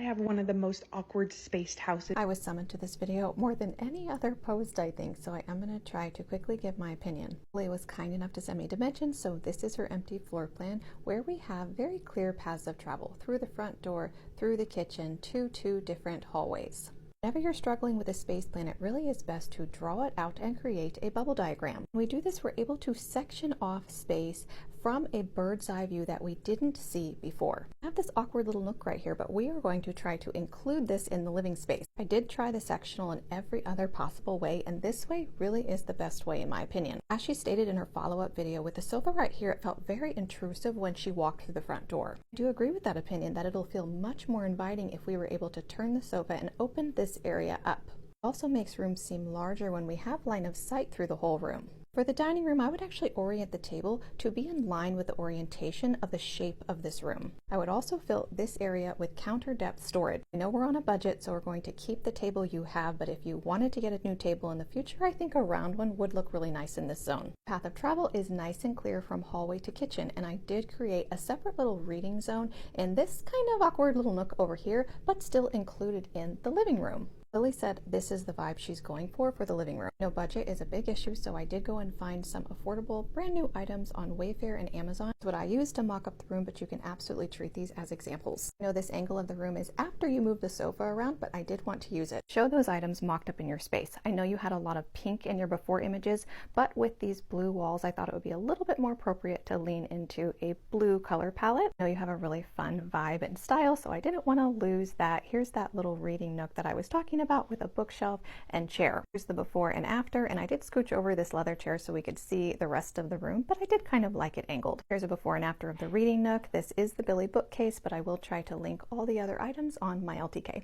I have one of the most awkward spaced houses. I was summoned to this video more than any other post, I think, so I am going to try to quickly give my opinion. Leigh was kind enough to send me dimensions, so this is her empty floor plan where we have very clear paths of travel through the front door, through the kitchen, to two different hallways. Whenever you're struggling with a space plan, it really is best to draw it out and create a bubble diagram. When we do this, we're able to section off space from a bird's eye view that we didn't see before. I have this awkward little nook right here, but we are going to try to include this in the living space. I did try the sectional in every other possible way, and this way really is the best way in my opinion. As she stated in her follow-up video, with the sofa right here, it felt very intrusive when she walked through the front door. I do agree with that opinion that it'll feel much more inviting if we were able to turn the sofa and open this area up. It also makes rooms seem larger when we have line of sight through the whole room. For the dining room, I would actually orient the table to be in line with the orientation of the shape of this room. I would also fill this area with counter depth storage. I know we're on a budget, so we're going to keep the table you have, but if you wanted to get a new table in the future, I think a round one would look really nice in this zone. Path of travel is nice and clear from hallway to kitchen, and I did create a separate little reading zone in this kind of awkward little nook over here, but still included in the living room. Lily said this is the vibe she's going for the living room. No, budget is a big issue, so I did go and find some affordable brand new items on Wayfair and Amazon. That's what I used to mock up the room, but you can absolutely treat these as examples. I know this angle of the room is after you move the sofa around, but I did want to use it. Show those items mocked up in your space. I know you had a lot of pink in your before images, but with these blue walls, I thought it would be a little bit more appropriate to lean into a blue color palette. I know you have a really fun vibe and style, so I didn't want to lose that. Here's that little reading nook that I was talking about with a bookshelf and chair. Here's the before and after, and I did scooch over this leather chair so we could see the rest of the room, but I did kind of like it angled. Here's a before and after of the reading nook. This is the Billy bookcase, but I will try to link all the other items on my LTK.